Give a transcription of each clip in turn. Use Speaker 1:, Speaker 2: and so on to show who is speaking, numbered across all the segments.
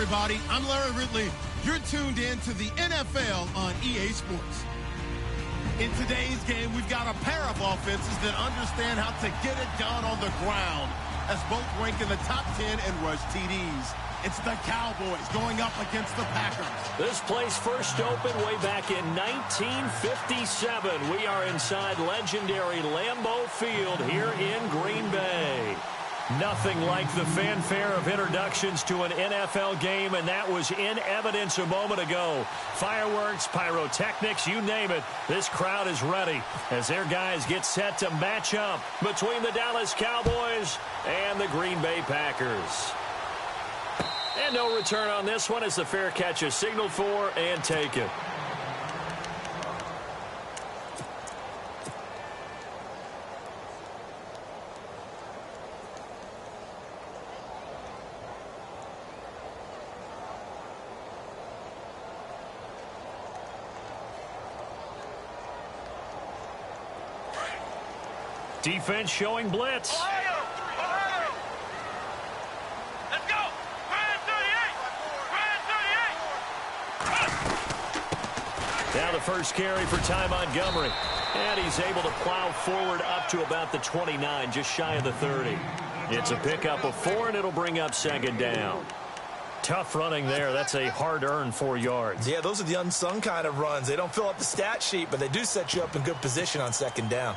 Speaker 1: everybody. I'm Larry Ridley. You're tuned in to the NFL on EA Sports. In today's game, we've got a pair of offenses that understand how to get it done on the ground, as both rank in the top 10 in rush TDs. It's the Cowboys going up against the Packers.
Speaker 2: This place first opened way back in 1957. We are inside legendary Lambeau Field here in Green Bay. Nothing like the fanfare of introductions to an NFL game, and that was in evidence a moment ago. Fireworks, pyrotechnics, you name it. This crowd is ready as their guys get set to match up between the Dallas Cowboys and the Green Bay Packers. And no return on this one as the fair catch is signaled for and taken. Defense showing blitz.
Speaker 3: Let's go. Brand 38.
Speaker 2: Now the first carry for Ty Montgomery. And he's able to plow forward up to about the 29, just shy of the 30. It's a pickup of 4, and it'll bring up second down. Tough running there. That's a hard-earned 4 yards.
Speaker 4: Yeah, those are the unsung kind of runs. They don't fill up the stat sheet, but they do set you up in good position on second down.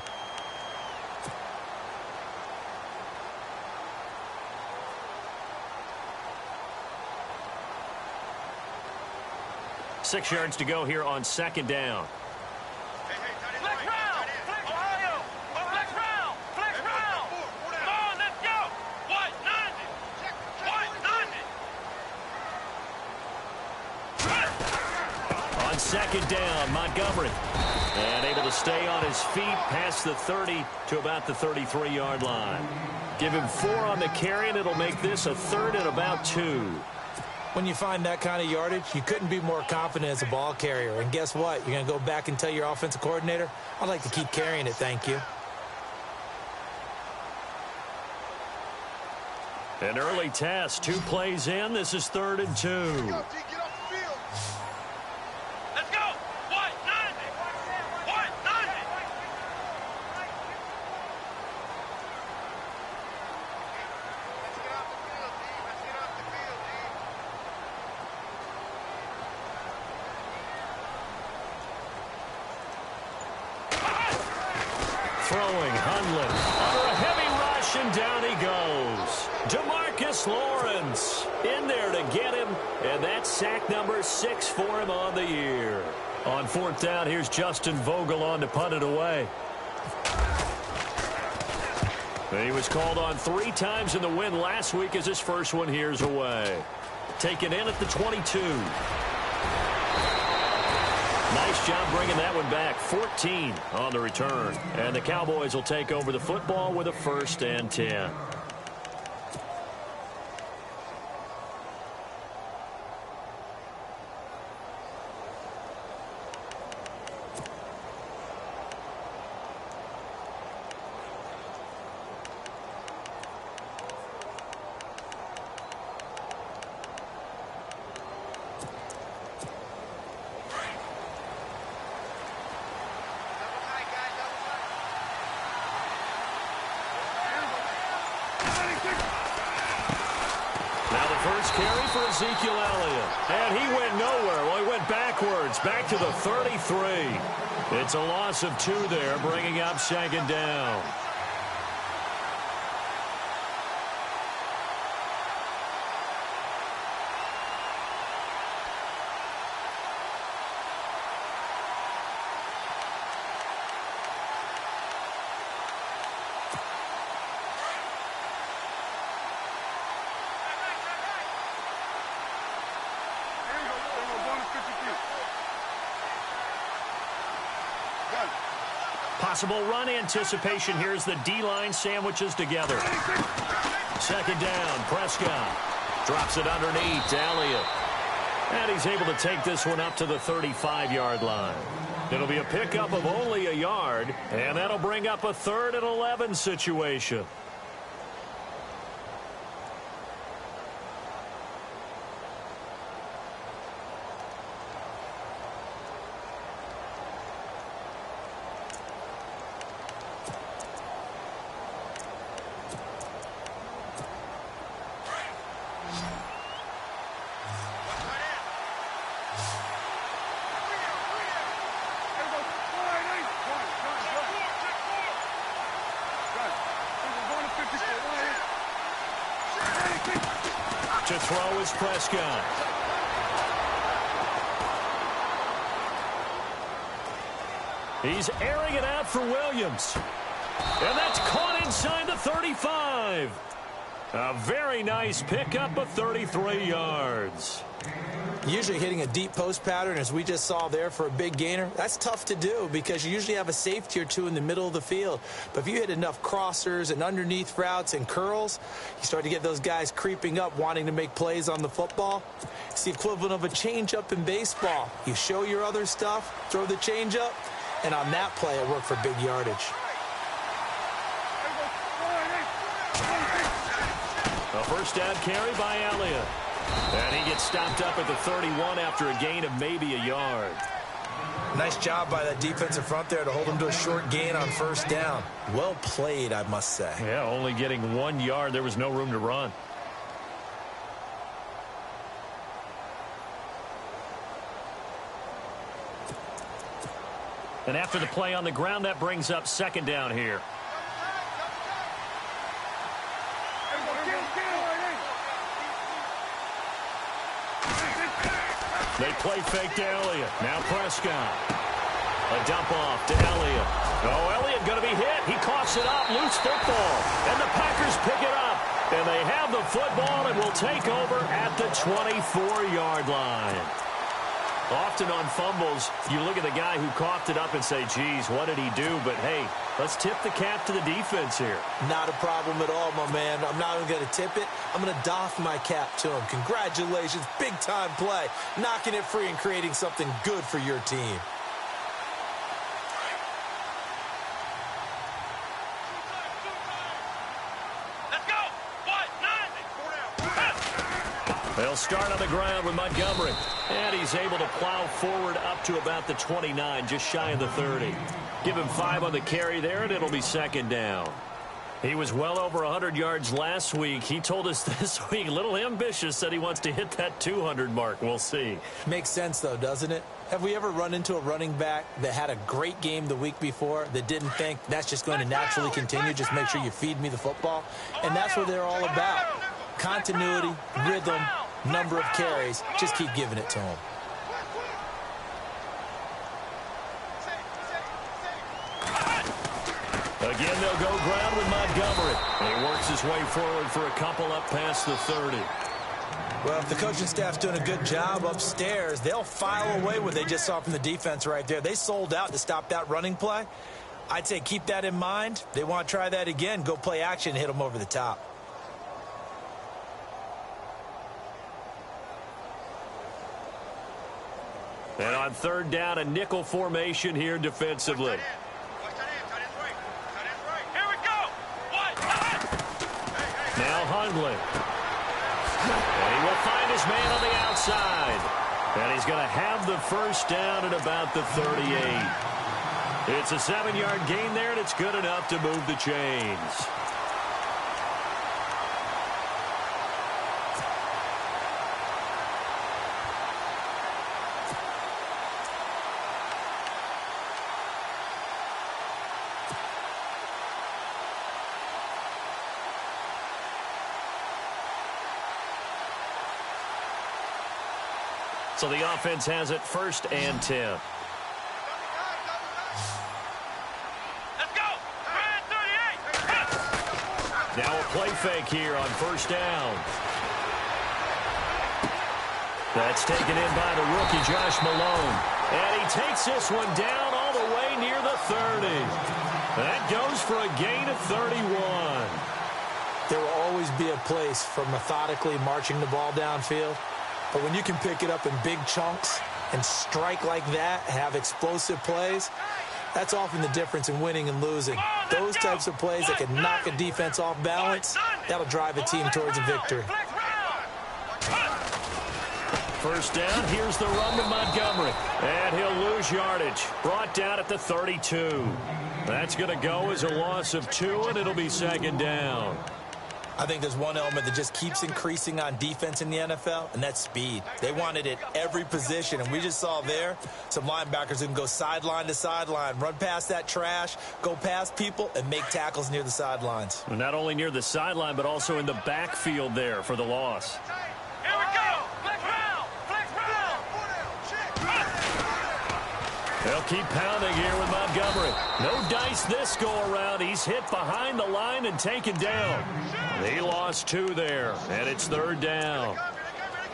Speaker 2: Six yards to go here on second down.
Speaker 3: Flex round. Ohio. Flex round. Flex round. Come on, let's go. What? 90. What? 90.
Speaker 2: On second down, Montgomery. And able to stay on his feet past the 30 to about the 33-yard line. Give him 4 on the carry, and it'll make this a 3rd and about 2.
Speaker 4: When you find that kind of yardage, you couldn't be more confident as a ball carrier. And guess what? You're going to go back and tell your offensive coordinator, I'd like to keep carrying it, thank you.
Speaker 2: An early test, 2 plays in. This is 3rd and 2.
Speaker 3: Let's go. What? 90. What? 90.
Speaker 2: Throwing, Hundley. Under a heavy rush, and down he goes. DeMarcus Lawrence in there to get him, and that's sack number 6 for him on the year. On 4th down, here's Justin Vogel on to punt it away. He was called on 3 times in the win last week as his first one here's away. Taken in at the 22. Nice job bringing that one back. 14 on the return. And the Cowboys will take over the football with a 1st and 10. Carry for Ezekiel Elliott. And he went nowhere. Well, he went backwards, back to the 33. It's a loss of 2 there, bringing up second down. Possible run anticipation. Here's the D-line sandwiches together. Second down, Prescott. Drops it underneath to Elliott. And he's able to take this one up to the 35-yard line. It'll be a pickup of only a yard, and that'll bring up a 3rd and 11 situation. throw is Prescott. He's airing it out for Williams. And that's caught inside the 35. A very nice pickup of 33 yards.
Speaker 4: Usually hitting a deep post pattern, as we just saw there for a big gainer, that's tough to do because you usually have a safety or two in the middle of the field. But if you hit enough crossers and underneath routes and curls, you start to get those guys creeping up, wanting to make plays on the football. It's the equivalent of a changeup in baseball. You show your other stuff, throw the changeup, and on that play, it worked for big yardage.
Speaker 2: A first down carry by Elliott. And he gets stopped up at the 31 after a gain of maybe a yard.
Speaker 4: Nice job by that defensive front there to hold him to a short gain on first down. Well played, I must say.
Speaker 2: Yeah, only getting 1 yard. There was no room to run. And after the play on the ground, that brings up second down here. They play fake to Elliott. Now Prescott. A dump off to Elliott. Oh, Elliott going to be hit. He coughs it up. Loose football. And the Packers pick it up. And they have the football and will take over at the 24-yard line. Often on fumbles, you look at the guy who coughed it up and say, geez, what did he do? But, hey, let's tip the cap to the defense here.
Speaker 4: Not a problem at all, my man. I'm not even going to tip it. I'm going to doff my cap to him. Congratulations. Big-time play. Knocking it free and creating something good for your team.
Speaker 2: They'll start on the ground with Montgomery. And he's able to plow forward up to about the 29, just shy of the 30. Give him 5 on the carry there, and it'll be second down. He was well over 100 yards last week. He told us this week, a little ambitious, said he wants to hit that 200 mark. We'll see.
Speaker 4: Makes sense, though, doesn't it? Have we ever run into a running back that had a great game the week before that didn't think that's just going to naturally continue? Just make sure you feed me the football. And that's what they're all about. Continuity, rhythm, number of carries. Just keep giving it to him.
Speaker 2: Again, they'll go ground with Montgomery. And he works his way forward for a couple up past the 30.
Speaker 4: Well, if the coaching staff's doing a good job upstairs, they'll file away what they just saw from the defense right there. They sold out to stop that running play. I'd say keep that in mind. They want to try that again. Go play action and hit them over the top.
Speaker 2: And on third down, a nickel formation here defensively.
Speaker 3: Here we go.
Speaker 2: Now Hundley. And he will find his man on the outside. And he's going to have the first down at about the 38. It's a 7-yard gain there, and it's good enough to move the chains. So the offense has it first and 10.
Speaker 3: Let's go. 38.
Speaker 2: Now a play fake here on first down. That's taken in by the rookie, Josh Malone. And he takes this one down all the way near the 30. That goes for a gain of 31.
Speaker 4: There will always be a place for methodically marching the ball downfield. But when you can pick it up in big chunks and strike like that, have explosive plays, that's often the difference in winning and losing. Those types of plays that can knock a defense off balance, that'll drive a team towards a victory.
Speaker 2: First down, here's the run to Montgomery. And he'll lose yardage. Brought down at the 32. That's going to go as a loss of 2, and it'll be second down.
Speaker 4: I think there's one element that just keeps increasing on defense in the NFL, and that's speed. They want it at every position, and we just saw there some linebackers who can go sideline to sideline, run past that trash, go past people, and make tackles near the sidelines.
Speaker 2: Not only near the sideline, but also in the backfield there for the loss. They'll keep pounding here with Montgomery. No dice this go-around. He's hit behind the line and taken down. He lost 2 there, and it's 3rd down.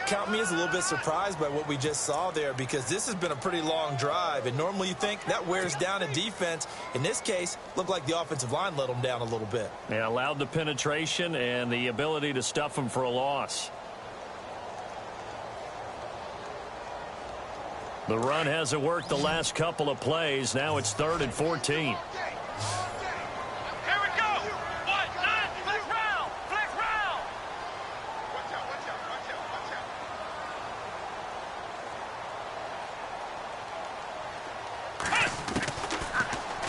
Speaker 4: Count me as a little bit surprised by what we just saw there, because this has been a pretty long drive, and normally you think that wears down a defense. In this case, looked like the offensive line let them down a little bit.
Speaker 2: Yeah, allowed the penetration and the ability to stuff them for a loss. The run hasn't worked the last couple of plays. Now it's 3rd and 14.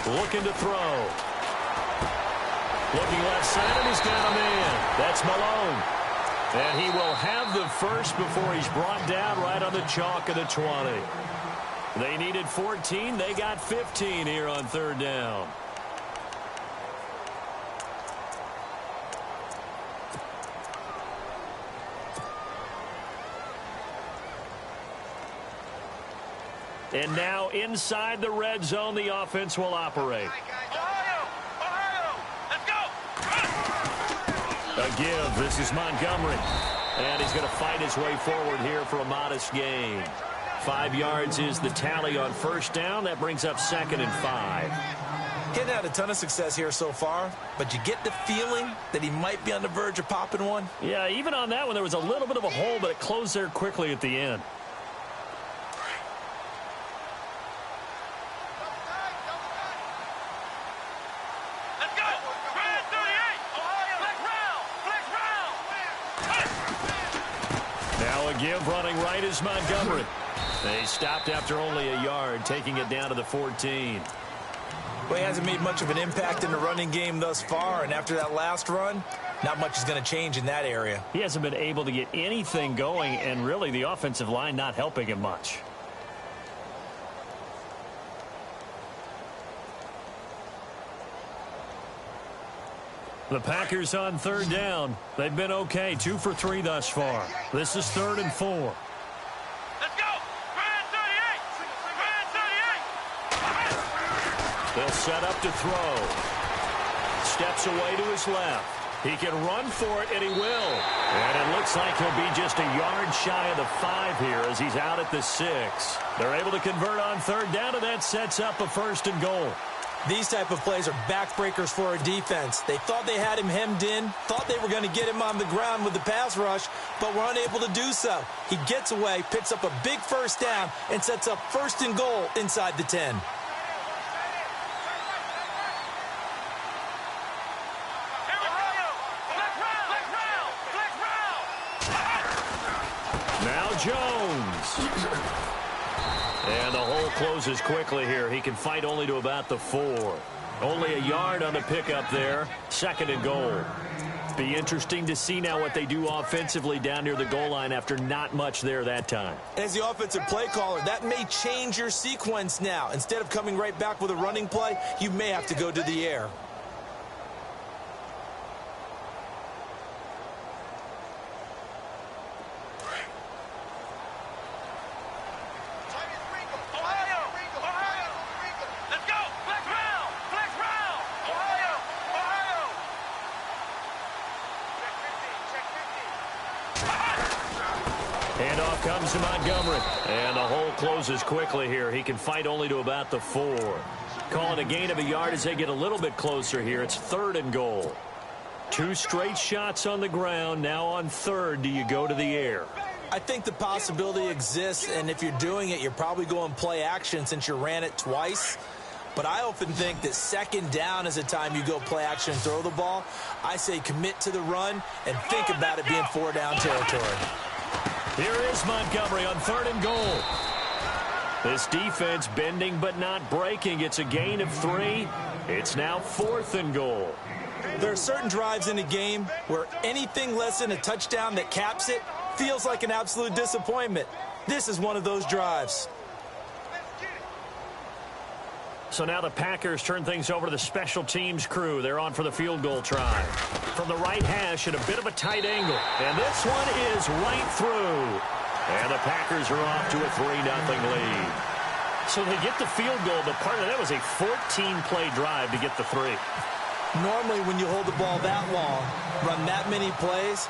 Speaker 2: Looking to throw. Looking left side, and he's got a man. That's Malone. And he will have the first before he's brought down right on the chalk of the 20. They needed 14. They got 15 here on 3rd down. And now inside the red zone, the offense will operate.
Speaker 3: Ohio, let's go.
Speaker 2: A give. This is Montgomery. And he's going to fight his way forward here for a modest gain. 5 yards is the tally on 1st down. That brings up 2nd and 5.
Speaker 4: Getting had a ton of success here so far, but you get the feeling that he might be on the verge of popping one.
Speaker 2: Yeah, even on that one, there was a little bit of a hole, but it closed there quickly at the end. Give running right is Montgomery. They stopped after only a yard, taking it down to the 14.
Speaker 4: Well, he hasn't made much of an impact in the running game thus far, and after that last run, not much is going to change in that area.
Speaker 2: He hasn't been able to get anything going, and really the offensive line not helping him much. The Packers on 3rd down. They've been okay, 2 for 3 thus far. This is 3rd and 4.
Speaker 3: Let's go. Grand 38. Grand 38.
Speaker 2: They'll set up to throw. Steps away to his left. He can run for it, and he will. And it looks like he'll be just a yard shy of the 5 here as he's out at the 6. They're able to convert on 3rd down, and that sets up a 1st and goal.
Speaker 4: These type of plays are backbreakers for a defense. They thought they had him hemmed in, thought they were going to get him on the ground with the pass rush, but were unable to do so. He gets away, picks up a big 1st down, and sets up 1st and goal inside the 10.
Speaker 2: Now Jones. And the hole closes quickly here. He can fight only to about the 4. Only a yard on the pickup there. 2nd and goal. Be interesting to see now what they do offensively down near the goal line after not much there that time.
Speaker 4: As the offensive play caller, that may change your sequence now. Instead of coming right back with a running play, you may have to go to the air.
Speaker 2: Handoff comes to Montgomery. And the hole closes quickly here. He can fight only to about the 4. Calling a gain of a yard as they get a little bit closer here. It's 3rd and goal. 2 straight shots on the ground. Now on 3rd, do you go to the air?
Speaker 4: I think the possibility exists, and if you're doing it, you're probably going play action since you ran it twice. But I often think that 2nd down is a time you go play action and throw the ball. I say commit to the run and think about it being 4-down territory.
Speaker 2: Here is Montgomery on 3rd and goal. This defense bending but not breaking. It's a gain of 3. It's now 4th and goal.
Speaker 4: There are certain drives in a game where anything less than a touchdown that caps it feels like an absolute disappointment. This is one of those drives.
Speaker 2: So now the Packers turn things over to the special teams crew. They're on for the field goal try. From the right hash at a bit of a tight angle. And this one is right through. And the Packers are off to a 3-0 lead. So they get the field goal, but part of that was a 14-play drive to get the 3.
Speaker 4: Normally, when you hold the ball that long, run that many plays,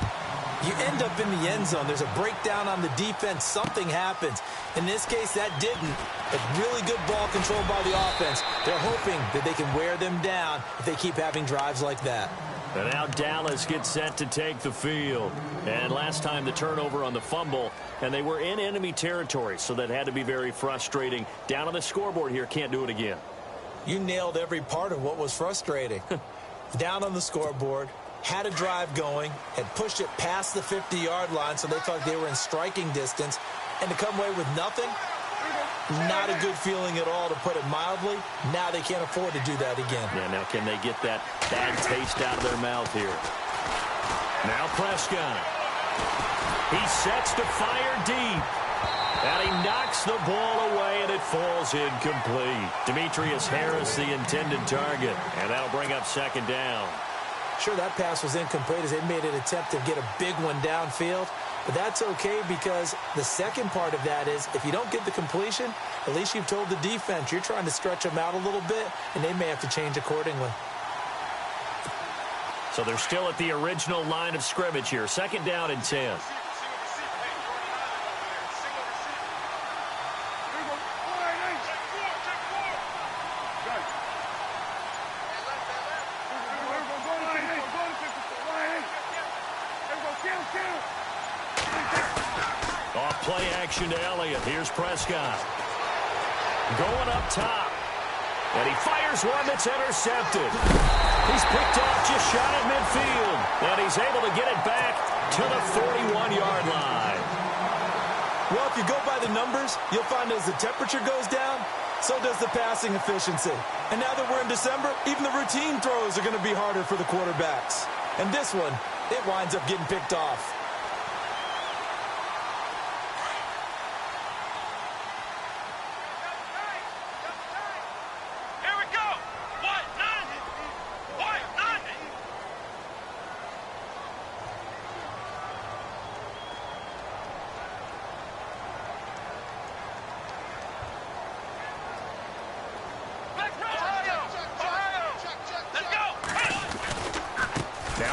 Speaker 4: you end up in the end zone. There's a breakdown on the defense. Something happens. In this case, that didn't. But really good ball control by the offense. They're hoping that they can wear them down if they keep having drives like that.
Speaker 2: And now Dallas gets set to take the field. And last time the turnover on the fumble, and they were in enemy territory, so that had to be very frustrating. Down on the scoreboard here, can't do it again.
Speaker 4: You nailed every part of what was frustrating. Down on the scoreboard, had a drive going, had pushed it past the 50-yard line, so they thought they were in striking distance, and to come away with nothing, not a good feeling at all, to put it mildly. Now they can't afford to do that again.
Speaker 2: Yeah, now can they get that bad taste out of their mouth here? Now Prescott. He sets to fire deep. And he knocks the ball away, and it falls incomplete. Demetrius Harris, the intended target. And that'll bring up second down.
Speaker 4: Sure, that pass was incomplete as they made an attempt to get a big one downfield. But that's okay, because the second part of that is if you don't get the completion, at least you've told the defense you're trying to stretch them out a little bit, and they may have to change accordingly.
Speaker 2: So they're still at the original line of scrimmage here. Second down and 10. Play action to Elliott. Here's Prescott. Going up top. And he fires one that's intercepted. He's picked off just shy of midfield. And he's able to get it back to the 41-yard line.
Speaker 4: Well, if you go by the numbers, you'll find as the temperature goes down, so does the passing efficiency. And now that we're in December, even the routine throws are going to be harder for the quarterbacks. And this one, it winds up getting picked off.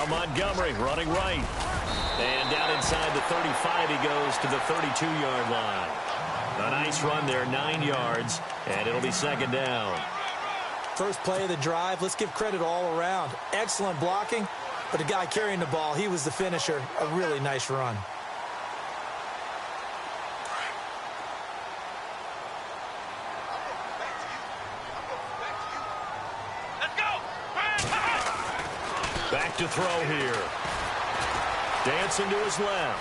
Speaker 2: Montgomery running right. And down inside the 35, he goes to the 32-yard line. A nice run there, 9 yards, and it'll be second down.
Speaker 4: First play of the drive, let's give credit all around. Excellent blocking, but the guy carrying the ball, he was the finisher. A really nice run.
Speaker 2: Back to throw here. Dancing to his left.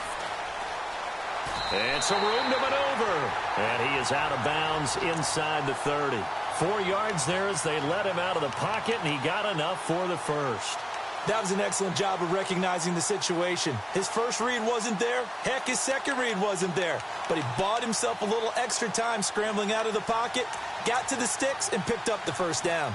Speaker 2: And some room to maneuver. And he is out of bounds inside the 30. 4 yards there as they let him out of the pocket, and he got enough for the first.
Speaker 4: That was an excellent job of recognizing the situation. His first read wasn't there. Heck, his second read wasn't there. But he bought himself a little extra time scrambling out of the pocket, got to the sticks, and picked up the first down.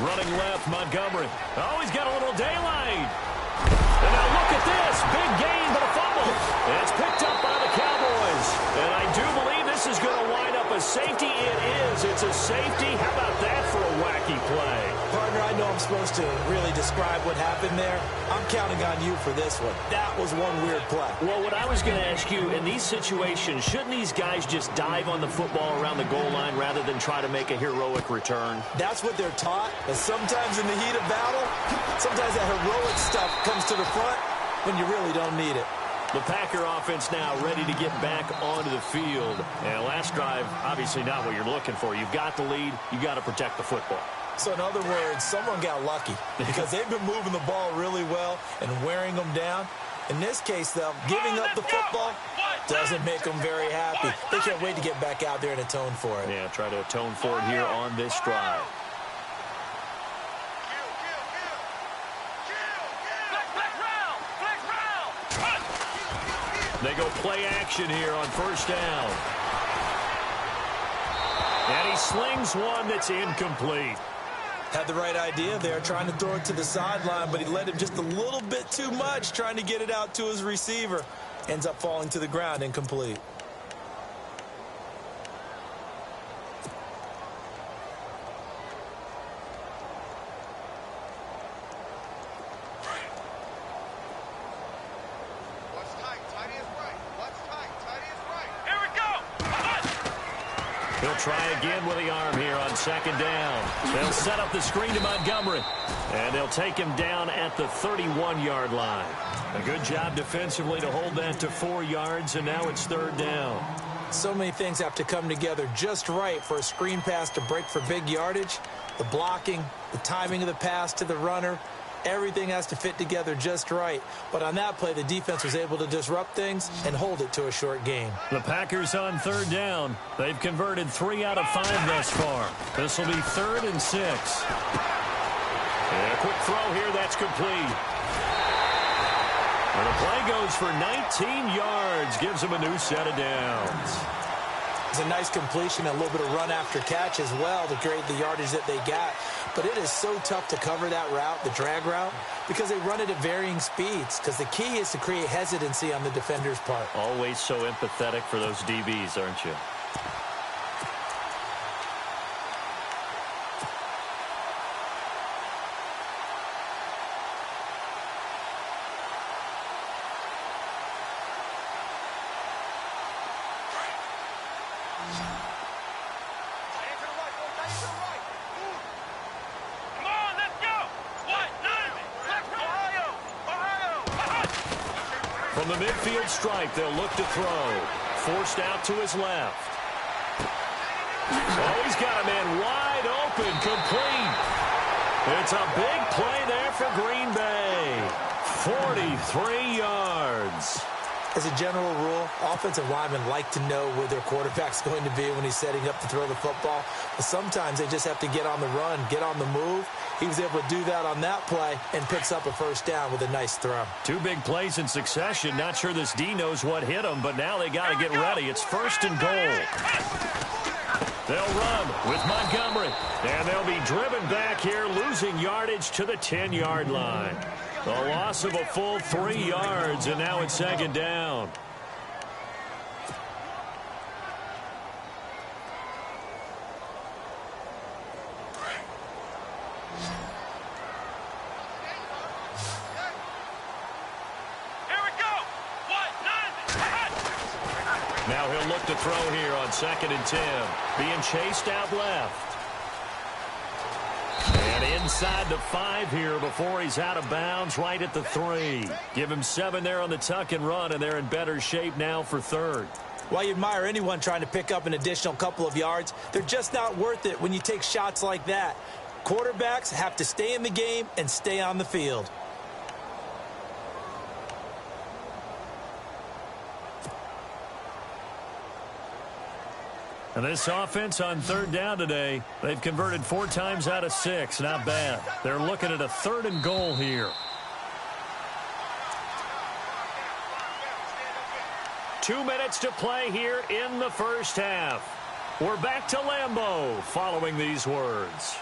Speaker 2: Running left, Montgomery. Oh, he's got a little daylight. And now look at this. Big gain, but a fumble. And it's picked up by the Cowboys. And I do believe this is going to wind up a safety. It is. It's a safety. How about that for a wacky play?
Speaker 4: Partner, I know I'm supposed to really describe what happened there. I'm counting on you for this one. That was one weird play.
Speaker 2: Well, what I was going to ask you, in these situations, shouldn't these guys just dive on the football around the goal line rather than try to make a heroic return?
Speaker 4: That's what they're taught. But sometimes in the heat of battle, sometimes that heroic stuff comes to the front when you really don't need it.
Speaker 2: The Packer offense now ready to get back onto the field. And last drive, obviously not what you're looking for. You've got the lead. You've got to protect the football.
Speaker 4: So in other words, someone got lucky because they've been moving the ball really well and wearing them down. In this case, though, giving up the football doesn't make them very happy. They can't wait to get back out there and atone for it.
Speaker 2: Yeah, try to atone for it here on this drive. They go play action here on first down. And he slings one that's incomplete.
Speaker 4: Had the right idea there, trying to throw it to the sideline, but he led him just a little bit too much, trying to get it out to his receiver. Ends up falling to the ground, incomplete.
Speaker 2: He'll try again with the arm here on second down. They'll set up the screen to Montgomery. And they'll take him down at the 31-yard line. A good job defensively to hold that to 4 yards, and now it's third down.
Speaker 4: So many things have to come together just right for a screen pass to break for big yardage. The blocking, the timing of the pass to the runner, everything has to fit together just right. But on that play, the defense was able to disrupt things and hold it to a short gain.
Speaker 2: The Packers on third down. They've converted 3 out of 5 thus far. This will be 3rd and 6. And a quick throw here, that's complete. And the play goes for 19 yards, gives him a new set of downs.
Speaker 4: It's a nice completion, a little bit of run after catch as well to create the yardage that they got. But it is so tough to cover that route, the drag route, because they run it at varying speeds. Because the key is to create hesitancy on the defender's part.
Speaker 2: Always so empathetic for those DBs, aren't you? From the midfield stripe, they'll look to throw. Forced out to his left. Oh, he's got a man wide open, complete. It's a big play there for Green Bay. 43 yards.
Speaker 4: As a general rule, offensive linemen like to know where their quarterback's going to be when he's setting up to throw the football. But sometimes they just have to get on the run, get on the move. He was able to do that on that play and picks up a first down with a nice throw. 2 big plays in succession. Not sure this D knows what hit him, but now they got to get ready. It's 1st and goal. They'll run with Montgomery, and they'll be driven back here, losing yardage to the 10-yard line. The loss of a full 3 yards, and now it's 2nd down. Now he'll look to throw here on 2nd and 10. Being chased out left. And inside the 5 here before he's out of bounds right at the 3. Give him 7 there on the tuck and run, and they're in better shape now for 3rd. While you admire anyone trying to pick up an additional couple of yards, they're just not worth it when you take shots like that. Quarterbacks have to stay in the game and stay on the field. And this offense on 3rd down today, they've converted 4 times out of 6. Not bad. They're looking at a 3rd and goal here. 2 minutes to play here in the first half. We're back to Lambeau following these words.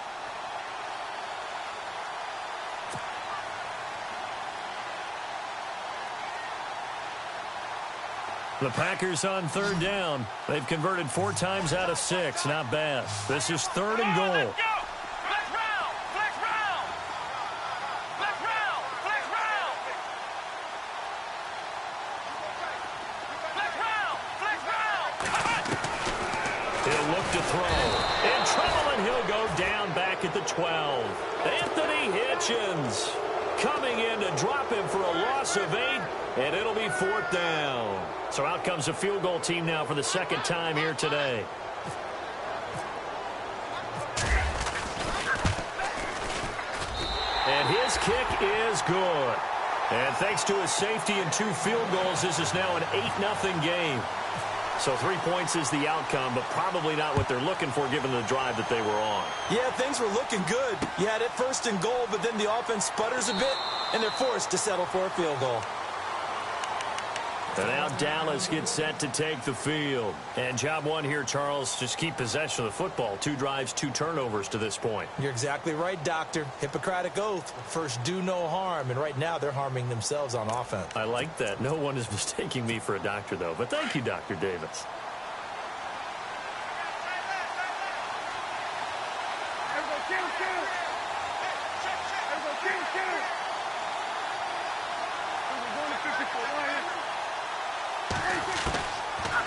Speaker 4: The Packers on 3rd down. They've converted 4 times out of 6. Not bad. This is 3rd and goal. He'll look to throw. In trouble, and he'll go down back at the 12. Anthony Hitchens coming in to drop him for a loss of 8, and it'll be 4th down. So out comes the field goal team now for the 2nd time here today. And his kick is good. And thanks to his safety and 2 field goals, this is now an 8-0 game. So 3 points is the outcome, but probably not what they're looking for given the drive that they were on. Yeah, things were looking good. You had it 1st and goal, but then the offense sputters a bit, and they're forced to settle for a field goal.
Speaker 2: And now Dallas gets set to take the field. And job one here, Charles, just keep possession of the football. 2 drives, 2 turnovers to this point.
Speaker 4: You're exactly right, Doctor. Hippocratic oath. First, do no harm. And right now, they're harming themselves on offense.
Speaker 2: I like that. No one is mistaking me for a doctor, though. But thank you, Dr. Davis.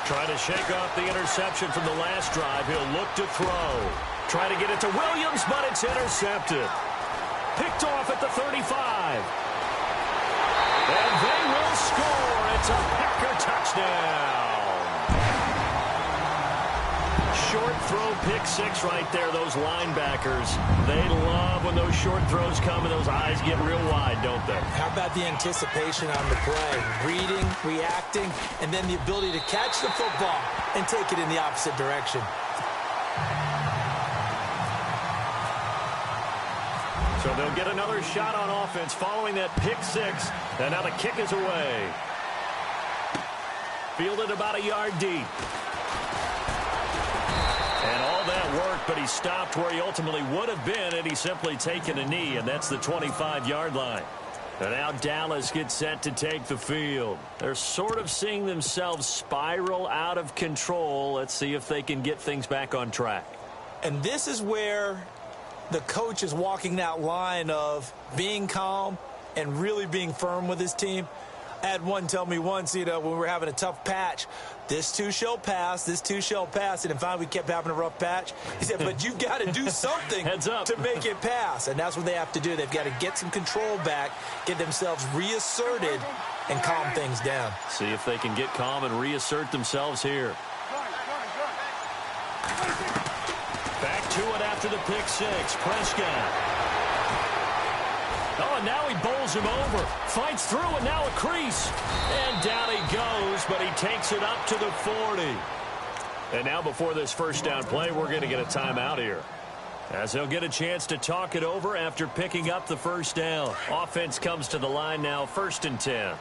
Speaker 2: Trying to shake off the interception from the last drive. He'll look to throw. Try to get it to Williams, but it's intercepted. Picked off at the 35. And they will score. It's a Packer touchdown. Short throw, pick 6 right there. Those linebackers, they love when those short throws come and those eyes get real wide, don't they?
Speaker 4: How about the anticipation on the play? Reading, reacting, and then the ability to catch the football and take it in the opposite direction.
Speaker 2: So they'll get another shot on offense following that pick 6. And now the kick is away. Fielded about a yard deep. And all that worked, but he stopped where he ultimately would have been had he simply taken a knee, and that's the 25-yard line. And now Dallas gets set to take the field. They're sort of seeing themselves spiral out of control. Let's see if they can get things back on track.
Speaker 4: And this is where the coach is walking that line of being calm and really being firm with his team. I had one tell me once, when we were having a tough patch, this too shall pass, this too shall pass. And then finally we kept having a rough patch. He said, but you've got to do something to make it pass. And that's what they have to do. They've got to get some control back, get themselves reasserted, and calm things down.
Speaker 2: See if they can get calm and reassert themselves here. Back to it after the pick 6. Prescott. Oh, and now he bowls him over. Fights through, and now a crease. And down he goes, but he takes it up to the 40. And now before this first down play, we're going to get a timeout here, as they'll get a chance to talk it over after picking up the first down. Offense comes to the line now, 1st and 10.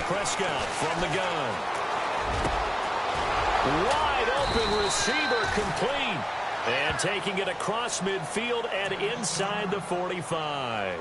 Speaker 2: Prescott from the gun. Wide open receiver, complete. And taking it across midfield and inside the 45.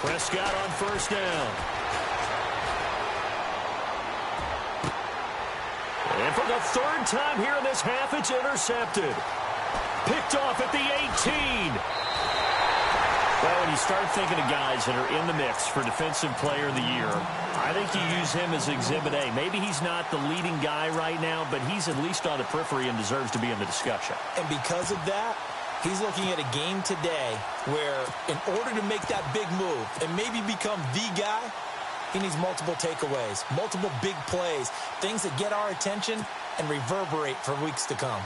Speaker 2: Prescott on first down. And for the 3rd time here in this half, it's intercepted. Picked off at the 18. Well, when you start thinking of guys that are in the mix for Defensive Player of the Year, I think you use him as Exhibit A. Maybe he's not the leading guy right now, but he's at least on the periphery and deserves to be in the discussion.
Speaker 4: And because of that, he's looking at a game today where in order to make that big move and maybe become the guy, he needs multiple takeaways, multiple big plays, things that get our attention and reverberate for weeks to come.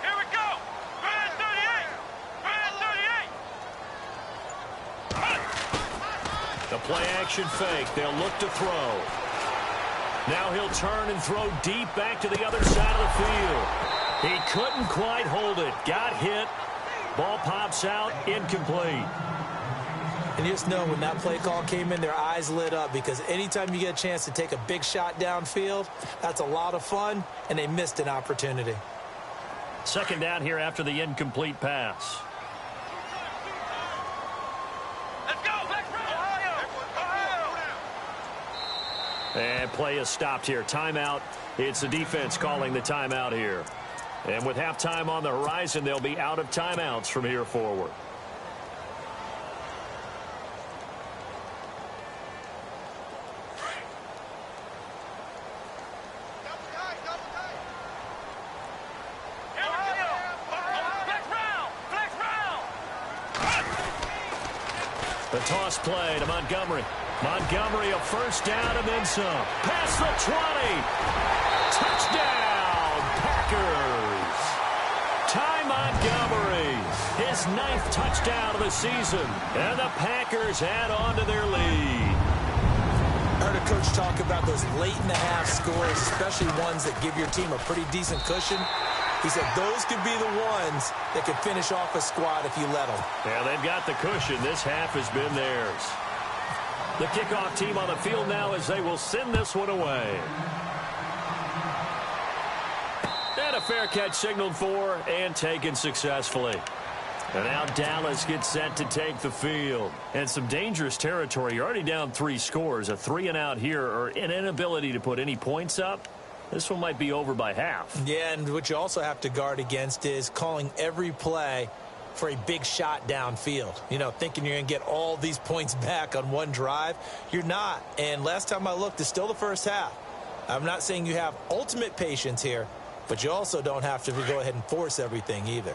Speaker 3: Here we go. Brand 38. Brand 38.
Speaker 2: The play action fake. They'll look to throw. Now he'll turn and throw deep back to the other side of the field. He couldn't quite hold it. Got hit. Ball pops out. Incomplete.
Speaker 4: And you just know when that play call came in, their eyes lit up, because anytime you get a chance to take a big shot downfield, that's a lot of fun, and they missed an opportunity.
Speaker 2: 2nd down here after the incomplete pass. And play is stopped here. Timeout. It's the defense calling the timeout here. And with halftime on the horizon, they'll be out of timeouts from here forward. The toss play to Montgomery. Montgomery a first down and then some. Past the 20. Touchdown, Packers. Ty Montgomery, his 9th touchdown of the season. And the Packers add on to their lead.
Speaker 4: I heard a coach talk about those late-in-the-half scores, especially ones that give your team a pretty decent cushion. He said those could be the ones that could finish off a squad if you let them.
Speaker 2: Yeah, they've got the cushion. This half has been theirs. The kickoff team on the field now as they will send this one away. And a fair catch signaled for and taken successfully. And now Dallas gets set to take the field. And some dangerous territory. You're already down 3 scores. A 3-and-out here or an inability to put any points up. This one might be over by half.
Speaker 4: Yeah, and what you also have to guard against is calling every play for a big shot downfield. You know, thinking you're going to get all these points back on one drive. You're not. And last time I looked, it's still the first half. I'm not saying you have ultimate patience here, but you also don't have to go ahead and force everything either.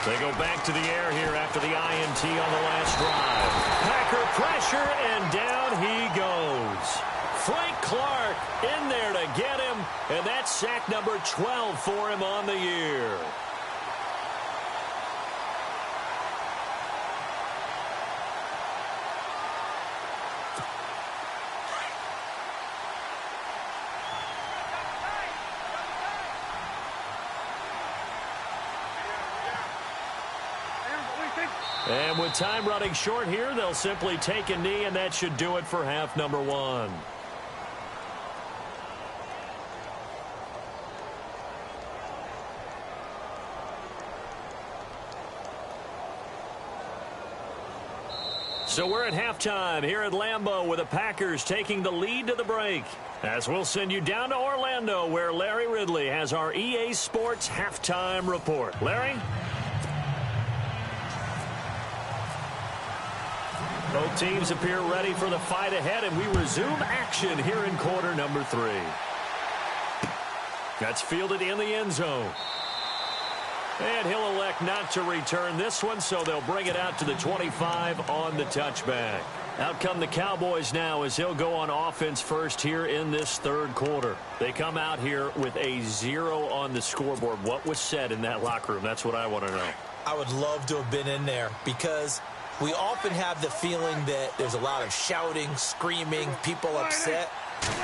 Speaker 2: They go back to the air here after the INT on the last drive. Packer pressure, and down he goes. Frank Clark in there to get him, and that's sack number 12 for him on the year. And with time running short here, they'll simply take a knee, and that should do it for half number 1. So we're at halftime here at Lambeau with the Packers taking the lead to the break. As we'll send you down to Orlando where Larry Ridley has our EA Sports halftime report. Larry? Both teams appear ready for the fight ahead, and we resume action here in quarter number 3. That's fielded in the end zone. And he'll elect not to return this one, so they'll bring it out to the 25 on the touchback. Out come the Cowboys now as he'll go on offense first here in this third quarter. They come out here with a 0 on the scoreboard. What was said in that locker room? That's what I want to know.
Speaker 4: I would love to have been in there because we often have the feeling that there's a lot of shouting, screaming, people upset.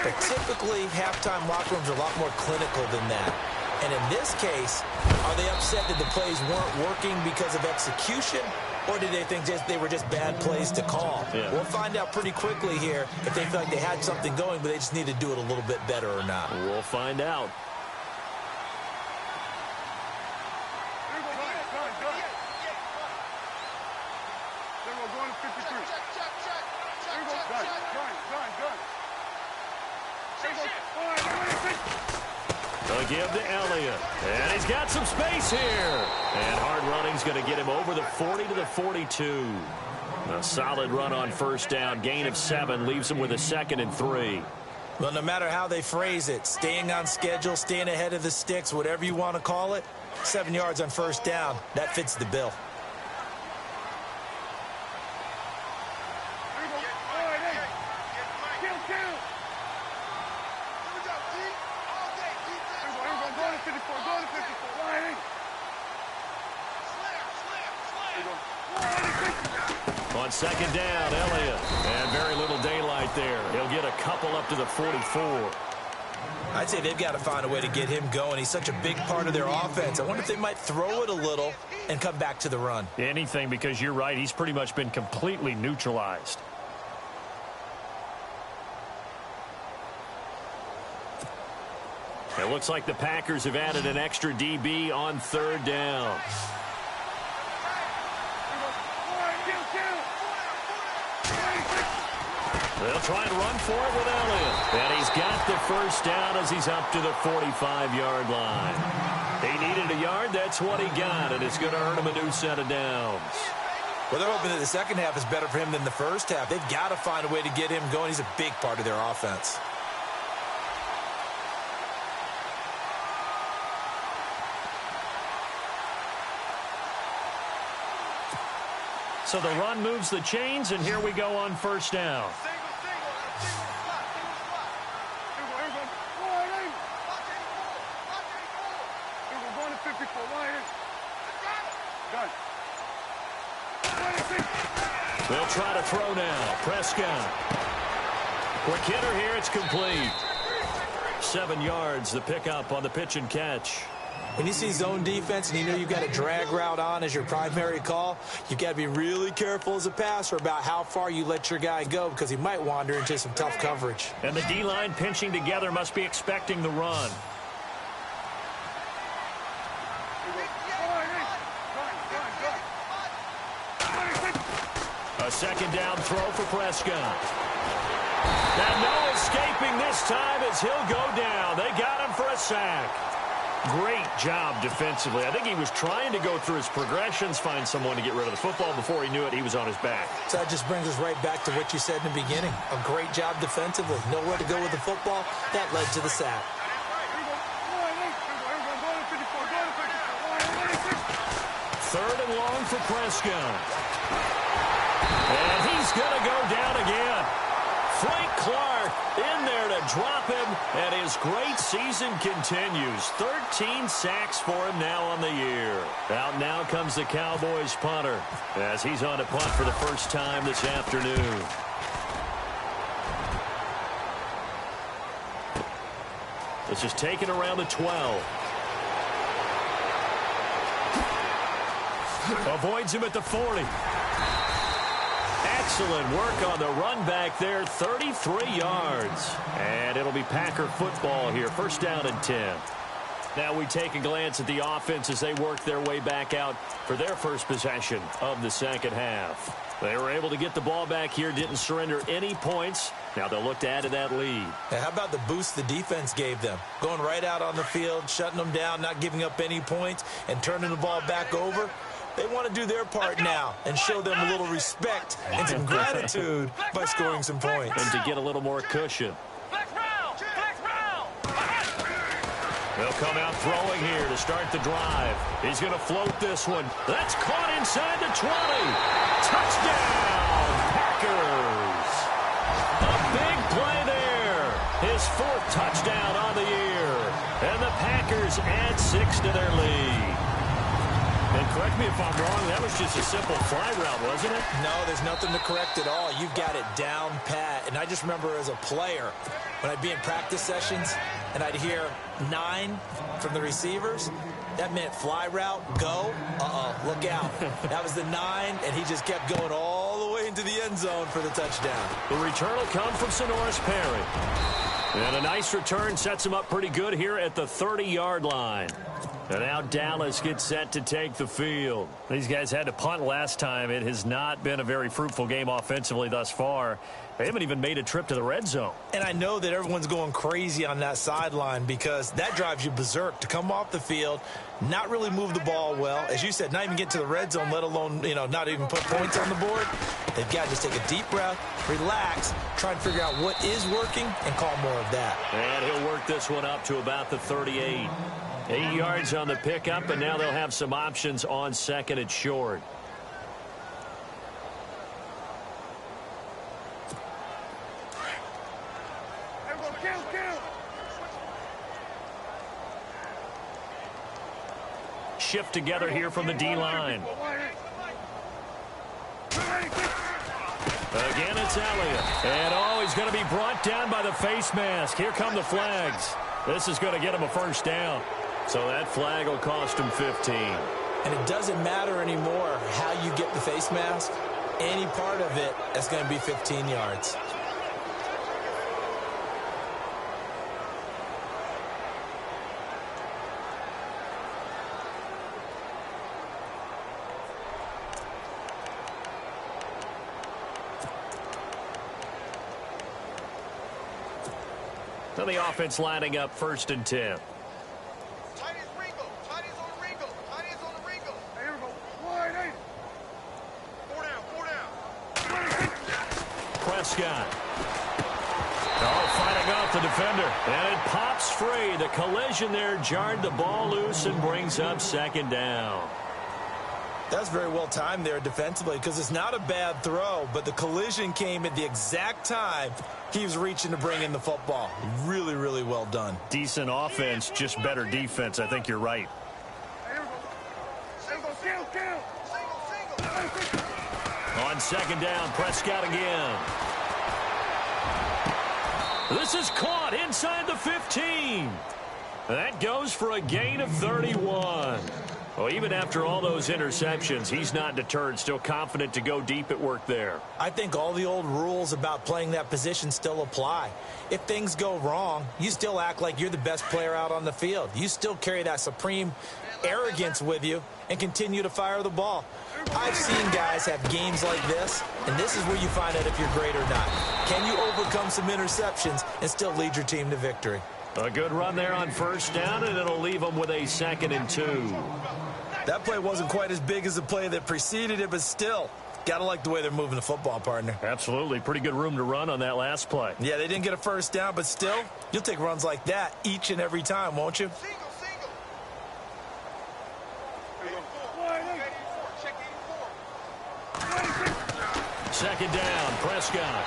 Speaker 4: But typically, halftime locker rooms are a lot more clinical than that. And in this case, are they upset that the plays weren't working because of execution? Or did they think they were just bad plays to call? Yeah. We'll find out pretty quickly here if they feel like they had something going, but they just need to do it a little bit better or not.
Speaker 2: We'll find out. They'll give to Elliott. And he's got some space here. And hard running's going to get him over the 40 to the 42. A solid run on first down. Gain of 7 leaves him with a 2nd and 3.
Speaker 4: Well, no matter how they phrase it, staying on schedule, staying ahead of the sticks, whatever you want to call it, 7 yards on first down, that fits the bill.
Speaker 2: On second down, Elliott. And very little daylight there. He'll get a couple up to the 44.
Speaker 4: I'd say they've got to find a way to get him going. He's such a big part of their offense. I wonder if they might throw it a little and come back to the run.
Speaker 2: Anything, because you're right. He's pretty much been completely neutralized. It looks like the Packers have added an extra DB on third down. They'll try and run for it with Elliott. And he's got the first down as he's up to the 45-yard line. He needed a yard. That's what he got, and it's going to earn him a new set of downs.
Speaker 4: Well, they're hoping that the second half is better for him than the first half. They've got to find a way to get him going. He's a big part of their offense.
Speaker 2: So the run moves the chains, and here we go on first down. They'll try to throw now. Prescott. Quick hitter here. It's complete. 7 yards, the pickup on the pitch and catch.
Speaker 4: When you see zone defense and you know you've got a drag route on as your primary call, you've got to be really careful as a passer about how far you let your guy go because he might wander into some tough coverage.
Speaker 2: And the D-line pinching together must be expecting the run. A second down throw for Prescott. And no escaping this time as he'll go down. They got him for a sack. Great job defensively. I think he was trying to go through his progressions, find someone to get rid of the football. Before he knew it, he was on his back.
Speaker 4: So that just brings us right back to what you said in the beginning. A great job defensively. Nowhere to go with the football. That led to the sack.
Speaker 2: Third and long for Prescott. And he's going to go down again. Frank Clark in there to drop him, and his great season continues. 13 sacks for him now on the year. Out now comes the Cowboys punter as he's on to punt for the first time this afternoon. This is taken around the 12. Avoids him at the 40. Excellent work on the run back there, 33 yards. And it'll be Packer football here, first down and 10. Now we take a glance at the offense as they work their way back out for their first possession of the second half. They were able to get the ball back here, didn't surrender any points. Now they'll look to add to that lead.
Speaker 4: Now, how about the boost the defense gave them? Going right out on the field, shutting them down, not giving up any points, and turning the ball back over. They want to do their part now and show them a little respect and some gratitude by scoring some points.
Speaker 2: And to get a little more cushion. They'll come out throwing here to start the drive. He's going to float this one. That's caught inside the 20. Touchdown, Packers. A big play there. His 4th touchdown on the year. And the Packers add 6 to their lead. And correct me if I'm wrong, that was just a simple fly route, wasn't it?
Speaker 4: No, there's nothing to correct at all. You've got it down pat. And I just remember as a player, when I'd be in practice sessions and I'd hear 9 from the receivers, that meant fly route, go, look out. That was the 9, and he just kept going all the way into the end zone for the touchdown.
Speaker 2: The return will come from Sonoris Perry. And a nice return sets him up pretty good here at the 30-yard line. And now Dallas gets set to take the field. These guys had to punt last time. It has not been a very fruitful game offensively thus far. They haven't even made a trip to the red zone.
Speaker 4: And I know that everyone's going crazy on that sideline because that drives you berserk to come off the field, not really move the ball well. As you said, not even get to the red zone, let alone, not even put points on the board. They've got to just take a deep breath, relax, try and figure out what is working, and call more of that.
Speaker 2: And he'll work this one up to about the 38. 8 yards on the pickup, and now they'll have some options on second and short. Shift together here from the D-line. Again, it's Elliott. And, he's going to be brought down by the face mask. Here come the flags. This is going to get him a first down. So that flag will cost him 15.
Speaker 4: And it doesn't matter anymore how you get the face mask. Any part of it, that's going to be 15 yards.
Speaker 2: So the offense lining up 1st and 10.
Speaker 3: Tight is Ringo. Tight is on the Ringo. Tight is on the Ringo. Here we go. Wide eight. 4 down. 4 down.
Speaker 2: Prescott. Oh, fighting off the defender. And it pops free. The collision there jarred the ball loose and brings up 2nd down.
Speaker 4: That's very well timed there defensively because it's not a bad throw, but the collision came at the exact time he was reaching to bring in the football. Really, really well done.
Speaker 2: Decent offense, just better defense. I think you're right. On 2nd down, Prescott again. This is caught inside the 15. That goes for a gain of 31. Well, even after all those interceptions, he's not deterred, still confident to go deep at work there.
Speaker 4: I think all the old rules about playing that position still apply. If things go wrong, you still act like you're the best player out on the field. You still carry that supreme arrogance with you and continue to fire the ball. I've seen guys have games like this, and this is where you find out if you're great or not. Can you overcome some interceptions and still lead your team to victory?
Speaker 2: A good run there on 1st down, and it'll leave them with a 2nd and 2.
Speaker 4: That play wasn't quite as big as the play that preceded it, but still, got to like the way they're moving the football, partner.
Speaker 2: Absolutely. Pretty good room to run on that last play.
Speaker 4: Yeah, they didn't get a 1st down, but still, you'll take runs like that each and every time, won't you?
Speaker 3: Single.
Speaker 2: 2nd down, Prescott.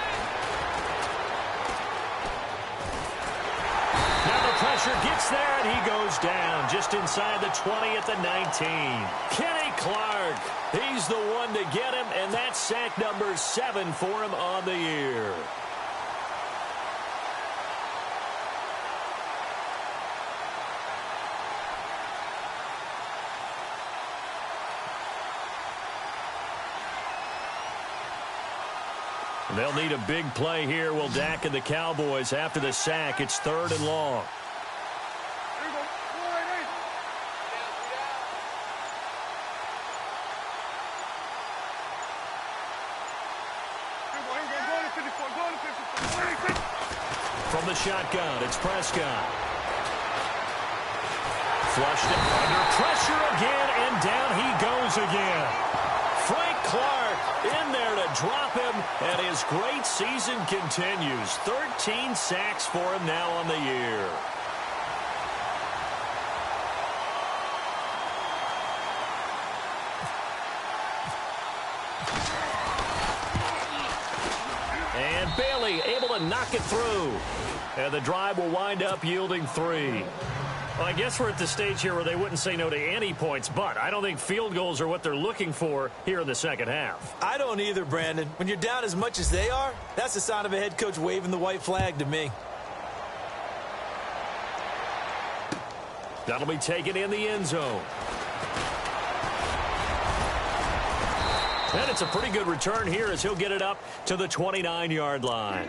Speaker 2: Now the pressure gets there, and he goes down just inside the 20 at the 19. Kenny Clark, he's the one to get him, and that's sack number 7 for him on the year. They'll need a big play here. Will Dak and the Cowboys after the sack. It's 3rd and long. From the shotgun, it's Prescott. Flushed it under pressure again, and down he goes again. Frank Clark in there to drop him, and his great season continues. 13 sacks for him now on the year. And Bailey able to knock it through. And the drive will wind up yielding 3. Well, I guess we're at the stage here where they wouldn't say no to any points, but I don't think field goals are what they're looking for here in the 2nd half.
Speaker 4: I don't either, Brandon. When you're down as much as they are, that's the sign of a head coach waving the white flag to me.
Speaker 2: That'll be taken in the end zone. And it's a pretty good return here as he'll get it up to the 29-yard line.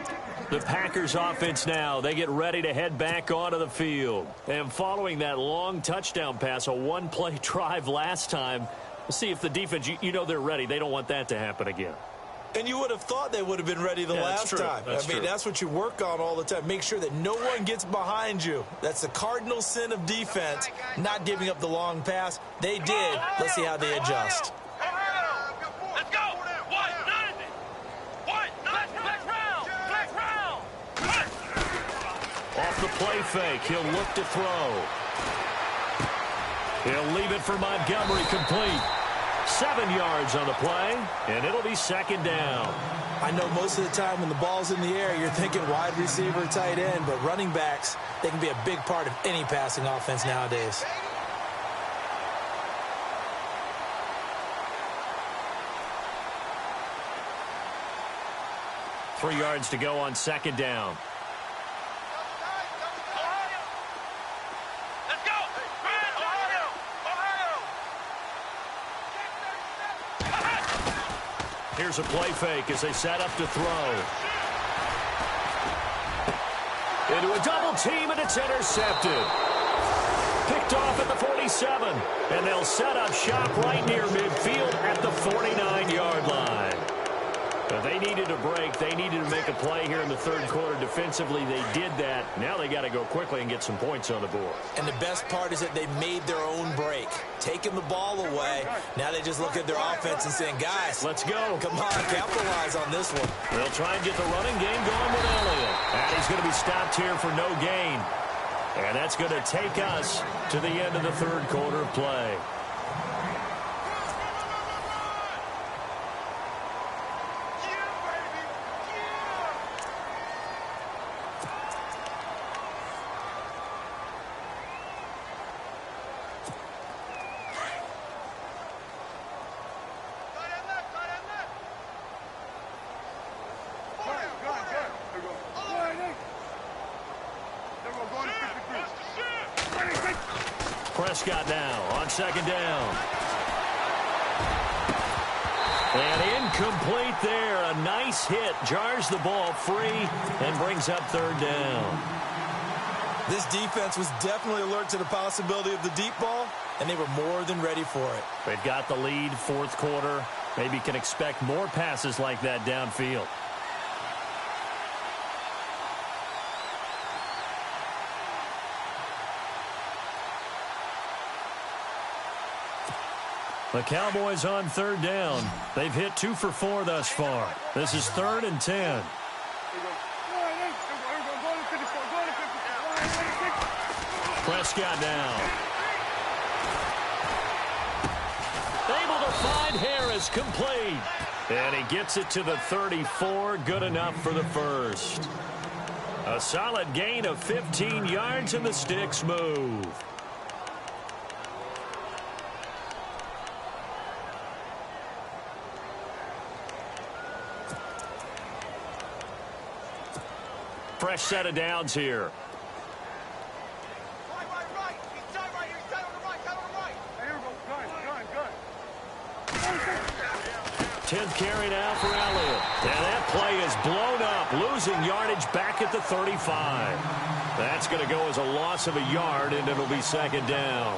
Speaker 2: The Packers offense now, they get ready to head back onto the field. And following that long touchdown pass, a one-play drive last time, we'll see if the defense, you know they're ready. They don't want that to happen again.
Speaker 4: And you would have thought they would have been ready the last time. That's what you work on all the time. Make sure that no one gets behind you. That's the cardinal sin of defense, not giving up the long pass. They did. Let's see how they adjust.
Speaker 3: Let's go.
Speaker 2: Off the play fake, he'll look to throw. He'll leave it for Montgomery complete. 7 yards on the play, and it'll be 2nd down.
Speaker 4: I know most of the time when the ball's in the air, you're thinking wide receiver, tight end, but running backs, they can be a big part of any passing offense nowadays.
Speaker 2: Three yards to go on 2nd down. Here's a play fake as they set up to throw. Into a double team, and it's intercepted. Picked off at the 47, and they'll set up shop right near midfield at the 49-yard line. But they needed a break. They needed to make a play here in the third quarter. Defensively, they did that. Now they got to go quickly and get some points on the board.
Speaker 4: And the best part is that they made their own break. Taking the ball away, now they just look at their offense and saying, guys,
Speaker 2: let's go.
Speaker 4: Come on, capitalize on this one.
Speaker 2: They'll try and get the running game going with Elliott. And he's going to be stopped here for no gain. And that's going to take us to the end of the third quarter of play. Prescott now on second down. And incomplete there. A nice hit. Jars the ball free and brings up third down.
Speaker 4: This defense was definitely alert to the possibility of the deep ball, and they were more than ready for it.
Speaker 2: They've got the lead, fourth quarter. Maybe can expect more passes like that downfield. The Cowboys on third down. They've hit 2 for 4 thus far. This is 3rd and 10. Prescott now. Able to find Harris, complete. And he gets it to the 34, good enough for the first. A solid gain of 15 yards and the sticks move. Fresh set of downs here.
Speaker 3: Right. He's down right here. He's down on the right. Down on the right. Here we go. Good.
Speaker 2: 10th carry now for Elliott. And that play is blown up, losing yardage back at the 35. That's going to go as a loss of a yard, and it'll be second down.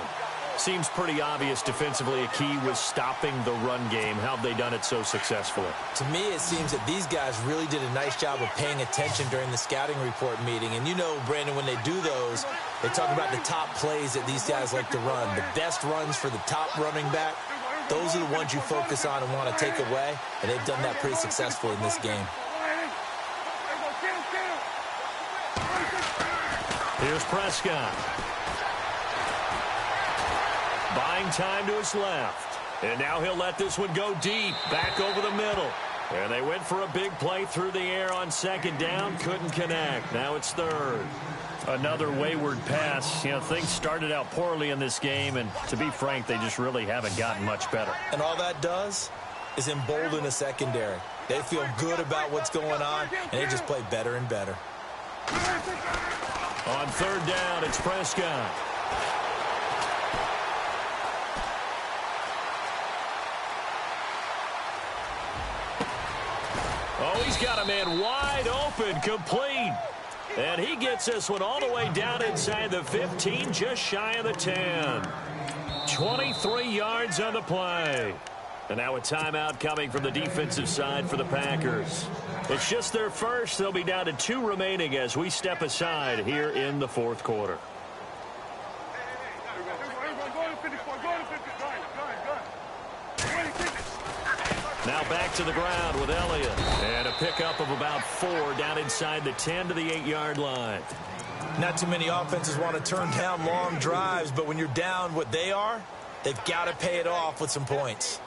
Speaker 2: Seems pretty obvious defensively a key was stopping the run game. How have they done it so successfully?
Speaker 4: To me, it seems that these guys really did a nice job of paying attention during the scouting report meeting. And you know, Brandon, when they do those, they talk about the top plays that these guys like to run. The best runs for the top running back, those are the ones you focus on and want to take away. And they've done that pretty successfully in this game.
Speaker 2: Here's Prescott. Buying time to his left. And now he'll let this one go deep, back over the middle. And they went for a big play through the air on second down, couldn't connect. Now it's third. Another wayward pass. You know, things started out poorly in this game, and to be frank, they just really haven't gotten much better.
Speaker 4: And all that does is embolden the secondary. They feel good about what's going on, and they just play better and better.
Speaker 2: On third down, it's Prescott. Oh, he's got a man wide open, complete. And he gets this one all the way down inside the 15, just shy of the 10. 23 yards on the play. And now a timeout coming from the defensive side for the Packers. It's just their first. They'll be down to 2 remaining as we step aside here in the fourth quarter. Now back to the ground with Elliott. And a pickup of about 4 down inside the 10 to the 8-yard line.
Speaker 4: Not too many offenses want to turn down long drives, but when you're down what they are, they've got to pay it off with some points.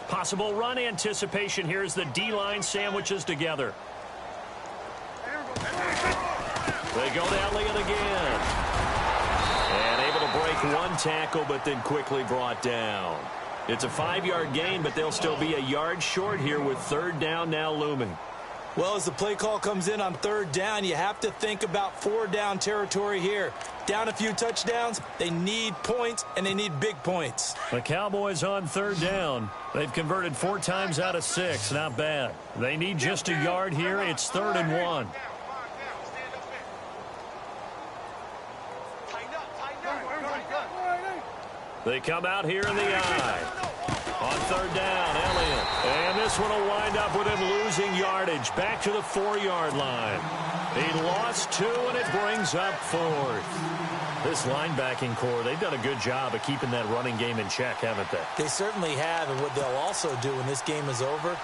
Speaker 2: Possible run anticipation here as the D-line sandwiches together. They go to Elliott again. And able to break one tackle, but then quickly brought down. It's a 5-yard gain, but they'll still be a yard short here with third down now looming.
Speaker 4: Well, as the play call comes in on third down, you have to think about 4-down territory here. Down a few touchdowns, they need points, and they need big points.
Speaker 2: The Cowboys on third down. They've converted 4 times out of 6. Not bad. They need just a yard here. It's 3rd and 1. They come out here in the eye. On third down, Elliott. And this one will wind up with him losing yardage. Back to the 4-yard line. He lost 2, and it brings up 4th. This linebacking core, they've done a good job of keeping that running game in check, haven't they?
Speaker 4: They certainly have, and what they'll also do when this game is over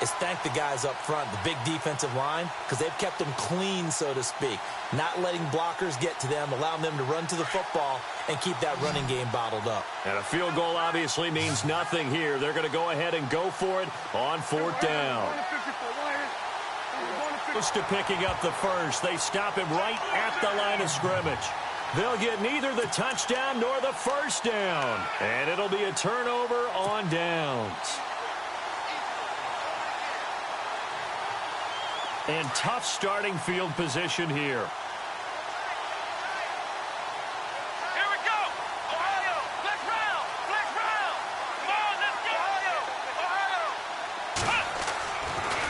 Speaker 4: is thank the guys up front, the big defensive line, because they've kept them clean, so to speak, not letting blockers get to them, allowing them to run to the football and keep that running game bottled up.
Speaker 2: And a field goal obviously means nothing here. They're going to go ahead and go for it on 4th down. Close to picking up the first. They stop him right at the line of scrimmage. They'll get neither the touchdown nor the first down. And it'll be a turnover on downs. And tough starting field position here.
Speaker 3: Here we go. Ohio, flex round, flex round. Come on, let's go. Ohio.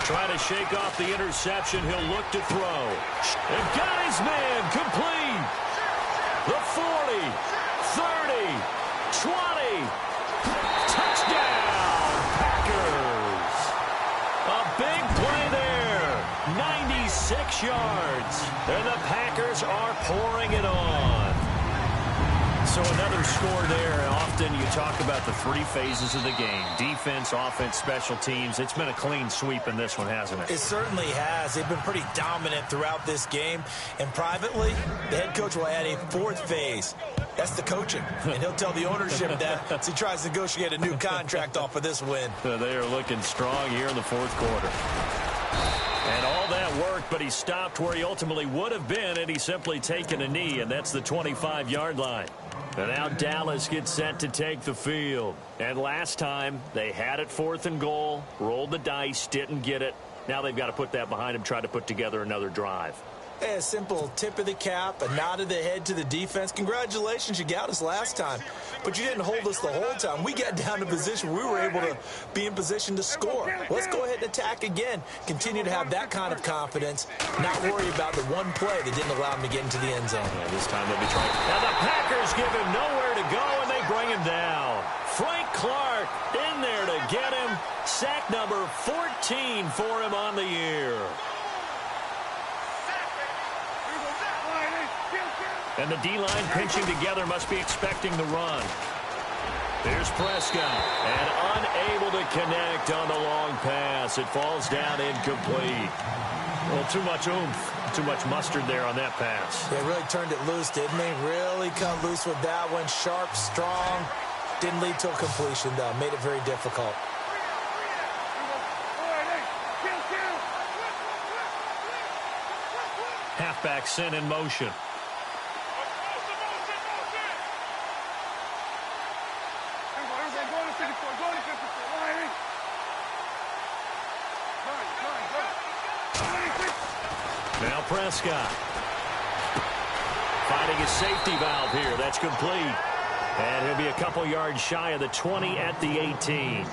Speaker 2: Trying to shake off the interception. He'll look to throw. And got his man complete. The 40, 30, 20. Touchdown, Packers. A big play there. 96 yards. And the Packers are pouring it on. So another score there. Often you talk about the 3 phases of the game. Defense, offense, special teams. It's been a clean sweep in this one, hasn't it?
Speaker 4: It certainly has. They've been pretty dominant throughout this game. And privately, the head coach will add a 4th phase. That's the coaching. And he'll tell the ownership that as he tries to negotiate a new contract off of this win.
Speaker 2: They are looking strong here in the 4th quarter. And all that worked, but he stopped where he ultimately would have been, and he's simply taken a knee, and that's the 25-yard line. And now Dallas gets set to take the field. And last time, they had it 4th and goal, rolled the dice, didn't get it. Now they've got to put that behind them, try to put together another drive.
Speaker 4: A simple tip of the cap, a nod of the head to the defense. Congratulations, you got us last time. But you didn't hold us the whole time. We got down to position where we were able to be in position to score. Let's go ahead and attack again. Continue to have that kind of confidence, not worry about the one play that didn't allow him to get into the end zone.
Speaker 2: Yeah, this time they'll be trying. Now the Packers give him nowhere to go, and they bring him down. Frank Clark in there to get him. Sack number 14 for him on the year. And the D-line pinching together, must be expecting the run. There's Prescott, and unable to connect on the long pass. It falls down incomplete. Well, too much oomph, too much mustard there on that pass.
Speaker 4: They really turned it loose, didn't they? Really cut loose with that one. Sharp, strong. Didn't lead to a completion, though. Made it very difficult.
Speaker 2: Halfback sent in motion. Now Prescott. Finding his safety valve here. That's complete. And he'll be a couple yards shy of the 20 at the 18.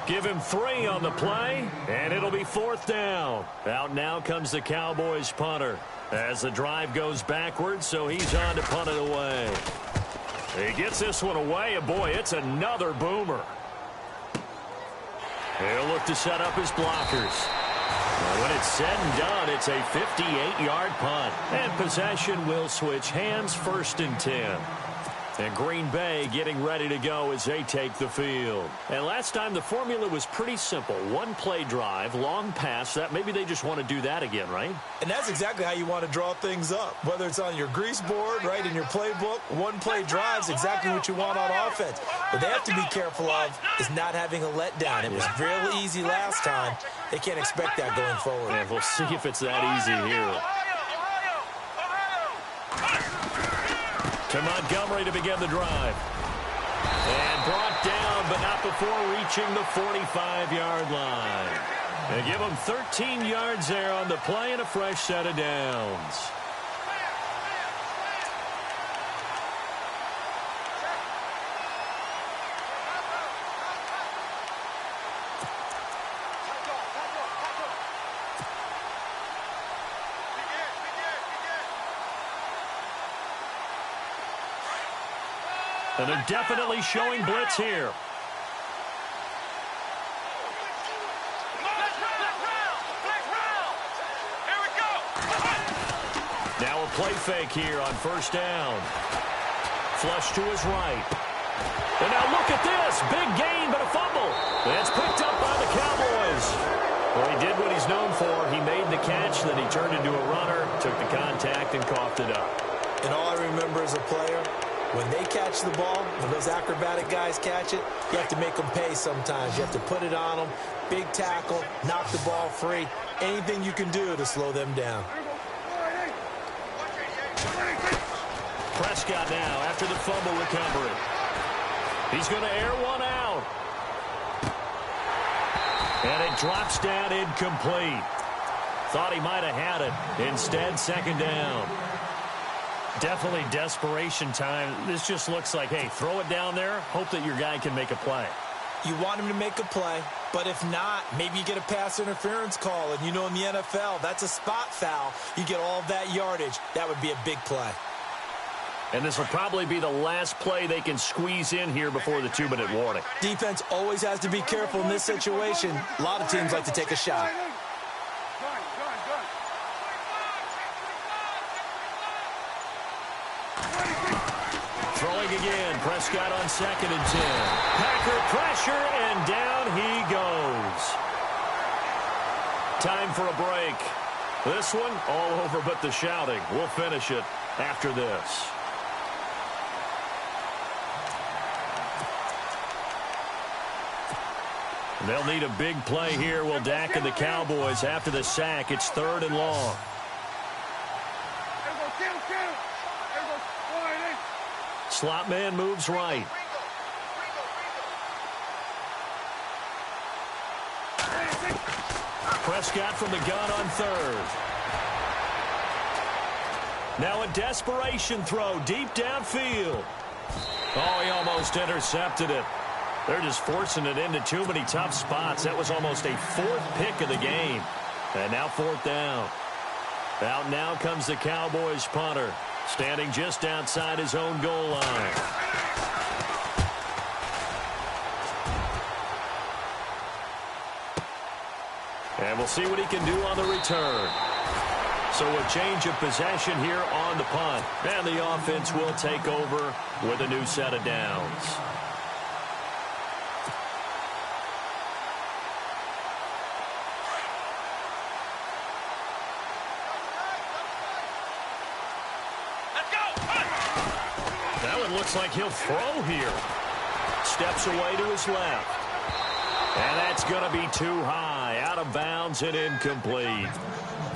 Speaker 2: Give him 3 on the play, and it'll be 4th down. Out now comes the Cowboys punter as the drive goes backwards, so he's on to punt it away. He gets this one away, and boy, it's another boomer. He'll look to set up his blockers. Well, when it's said and done, it's a 58-yard punt. And possession will switch hands, 1st and 10. And Green Bay getting ready to go as they take the field. And last time the formula was pretty simple. 1-play drive, long pass. That maybe they just want to do that again, right?
Speaker 4: And that's exactly how you want to draw things up. Whether it's on your grease board, right, in your playbook, 1-play drive is exactly what you want on offense. What they have to be careful of is not having a letdown. It was really easy last time. They can't expect that going forward.
Speaker 2: And we'll see if it's that easy here. To Montgomery to begin the drive. And brought down, but not before reaching the 45-yard line. They give him 13 yards there on the play and a fresh set of downs. And they're definitely showing blitz here. Now a play fake here on first down. Flush to his right. And now look at this. Big gain, but a fumble. That's picked up by the Cowboys. Well, he did what he's known for. He made the catch, then he turned into a runner, took the contact, and coughed it up.
Speaker 4: And all I remember as a player, when they catch the ball, when those acrobatic guys catch it, you have to make them pay sometimes. You have to put it on them, big tackle, knock the ball free, anything you can do to slow them down.
Speaker 2: Prescott now after the fumble recovery. He's going to air one out. And it drops down incomplete. Thought he might have had it. Instead, second down. Definitely desperation time. This just looks like, hey, throw it down there, hope that your guy can make a play.
Speaker 4: You want him to make a play, but if not, maybe you get a pass interference call. And you know in the NFL, that's a spot foul. You get all of that yardage. That would be a big play.
Speaker 2: And this will probably be the last play they can squeeze in here before the 2-minute warning.
Speaker 4: Defense always has to be careful in this situation. A lot of teams like to take a shot.
Speaker 2: Throwing again, Prescott on 2nd and 10. Packer pressure, and down he goes. Time for a break. This one, all over but the shouting. We'll finish it after this. They'll need a big play here. Will Dak and the Cowboys after the sack. It's 3rd and long. Slot man moves right. Prescott from the gun on 3rd. Now a desperation throw deep downfield. Oh, he almost intercepted it. They're just forcing it into too many tough spots. That was almost a 4th pick of the game. And now 4th down. Out now comes the Cowboys punter, standing just outside his own goal line. And we'll see what he can do on the return. So a change of possession here on the punt. And the offense will take over with a new set of downs. Looks like he'll throw here. Steps away to his left. And that's going to be too high. Out of bounds and incomplete.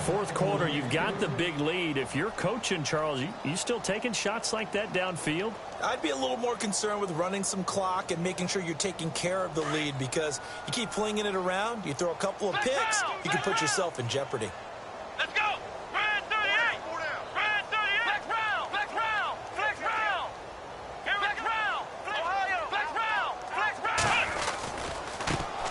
Speaker 2: 4th quarter, you've got the big lead. If you're coaching, Charles, you still taking shots like that downfield?
Speaker 4: I'd be a little more concerned with running some clock and making sure you're taking care of the lead, because you keep flinging it around, you throw a couple of picks, you can put yourself in jeopardy.
Speaker 3: Let's go! Red 38! Red 38! Flex round! Flex round! Flex round! Flex round! Ohio! Flex round! Flex round!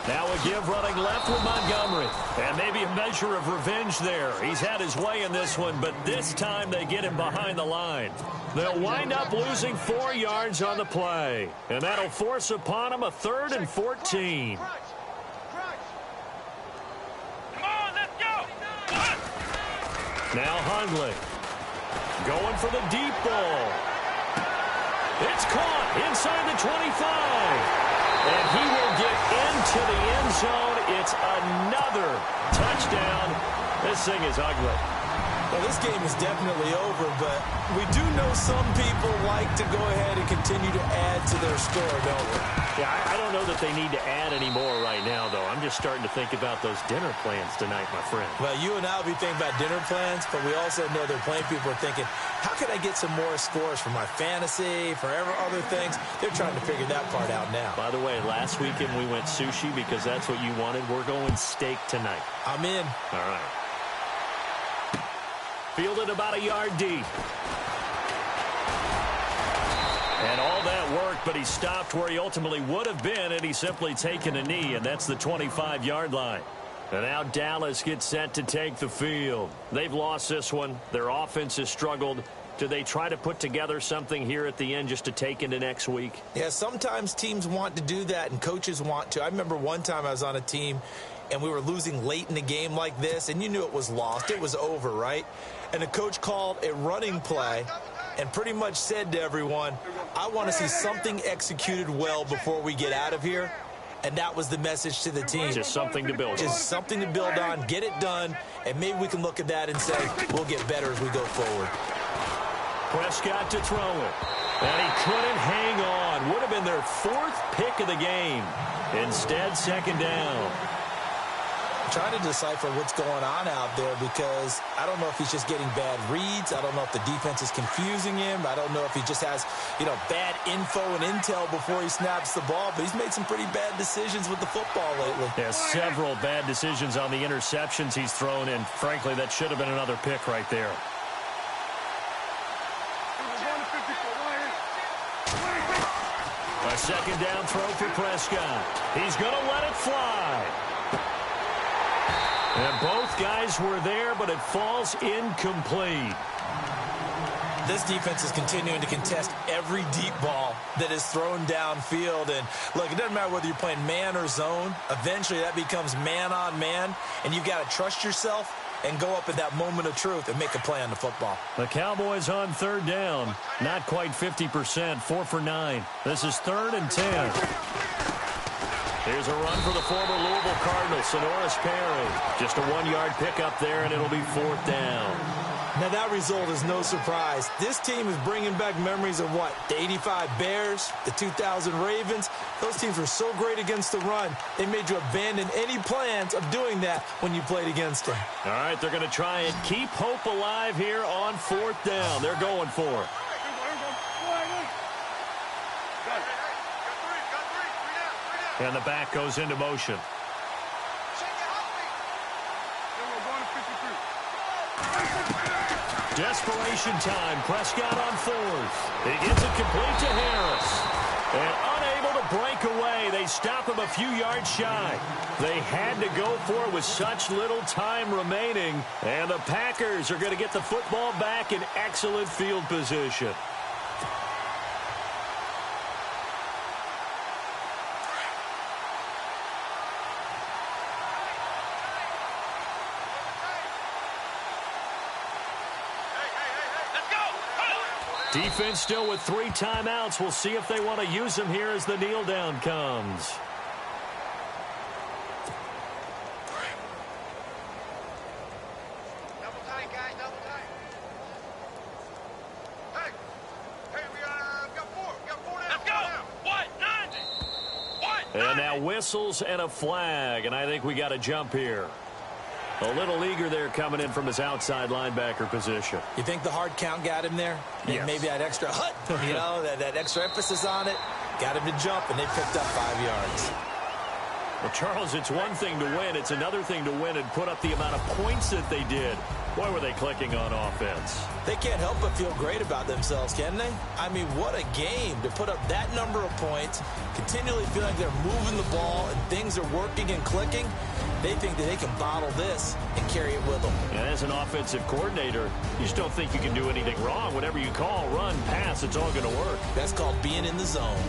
Speaker 2: Now a give running left with Montgomery. And maybe a measure of revenge there. He's had his way in this one, but this time they get him behind the line. They'll wind up losing 4 yards on the play. And that'll force upon him a 3rd and 14.
Speaker 3: Come on, let's go!
Speaker 2: Now Hundley going for the deep ball. It's caught inside the 25. And he will get into the end zone. It's another touchdown. This thing is ugly.
Speaker 4: Well, this game is definitely over, but we do know some people like to go ahead and continue to add to their score, don't we?
Speaker 2: Yeah, I don't know that they need to add any more right now, though. I'm just starting to think about those dinner plans tonight, my friend.
Speaker 4: Well, you and I will be thinking about dinner plans, but we also know they're playing people are thinking, how can I get some more scores for my fantasy, for other things? They're trying to figure that part out now.
Speaker 2: By the way, last weekend we went sushi because that's what you wanted. We're going steak tonight.
Speaker 4: I'm in.
Speaker 2: All right. Fielded about a yard deep. And all that worked, but he stopped where he ultimately would have been, and he's simply taken a knee, and that's the 25-yard line. And now Dallas gets set to take the field. They've lost this one. Their offense has struggled. Do they try to put together something here at the end just to take into next week?
Speaker 4: Yeah, sometimes teams want to do that, and coaches want to. I remember one time I was on a team, and we were losing late in the game like this, and you knew it was lost. It was over, right? And the coach called a running play and pretty much said to everyone, I want to see something executed well before we get out of here. And that was the message to the team.
Speaker 2: Just something to build on.
Speaker 4: Just something to build on, get it done, and maybe we can look at that and say, we'll get better as we go forward.
Speaker 2: Prescott to throw it. And he couldn't hang on. Would have been their 4th pick of the game. Instead, 2nd down.
Speaker 4: I'm trying to decipher what's going on out there because I don't know if he's just getting bad reads. I don't know if the defense is confusing him. I don't know if he just has, bad info and intel before he snaps the ball. But he's made some pretty bad decisions with the football lately.
Speaker 2: Yeah, several bad decisions on the interceptions he's thrown, and frankly, that should have been another pick right there. A 2nd down throw for Prescott. He's going to let it fly. And both guys were there, but it falls incomplete.
Speaker 4: This defense is continuing to contest every deep ball that is thrown downfield. And, look, it doesn't matter whether you're playing man or zone. Eventually, that becomes man on man, and you've got to trust yourself and go up at that moment of truth and make a play on the football.
Speaker 2: The Cowboys on 3rd down. Not quite 50%, 4 for 9. This is 3rd and 10. Here's a run for the former Louisville Cardinal, Sonoris Perry. Just a 1-yard pickup there, and it'll be 4th down.
Speaker 4: Now, that result is no surprise. This team is bringing back memories of what? The 85 Bears, the 2000 Ravens. Those teams were so great against the run, they made you abandon any plans of doing that when you played against them.
Speaker 2: All right, they're going to try and keep hope alive here on 4th down. They're going for it. And the back goes into motion. Desperation time. Prescott on 4th. He gets it complete to Harris. And unable to break away. They stop him a few yards shy. They had to go for it with such little time remaining. And the Packers are going to get the football back in excellent field position. Defense still with 3 timeouts. We'll see if they want to use them here as the kneel down comes.
Speaker 3: Double tight, guys, double tight. Hey, we got 4. We got 4 down. Let's go. 1, 9.
Speaker 2: And now whistles and a flag, and I think we got to jump here. A little eager there coming in from his outside linebacker position.
Speaker 4: You think the hard count got him there?
Speaker 2: Yes.
Speaker 4: Maybe that extra that extra emphasis on it got him to jump, and they picked up 5 yards.
Speaker 2: Well, Charles, it's one thing to win. It's another thing to win and put up the amount of points that they did. Boy, were they clicking on offense.
Speaker 4: They can't help but feel great about themselves, can they? I mean, what a game to put up that number of points, continually feel like they're moving the ball and things are working and clicking. They think that they can bottle this and carry it with them.
Speaker 2: And as an offensive coordinator, you just don't think you can do anything wrong. Whatever you call, run, pass, it's all going to work.
Speaker 4: That's called being in the zone.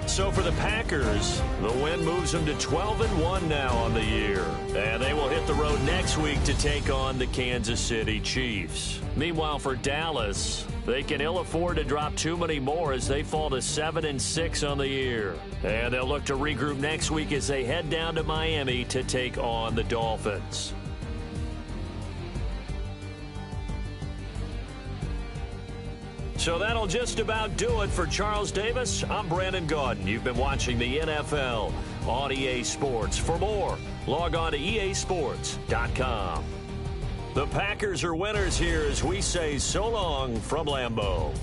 Speaker 2: So for the Packers, the win moves them to 12-1 now on the year. And they will hit the road next week to take on the Kansas City Chiefs. Meanwhile, for Dallas, they can ill afford to drop too many more as they fall to 7-6 on the year. And they'll look to regroup next week as they head down to Miami to take on the Dolphins. So that'll just about do it for Charles Davis. I'm Brandon Gaudin. You've been watching the NFL on EA Sports. For more, log on to easports.com. The Packers are winners here as we say so long from Lambeau.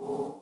Speaker 5: You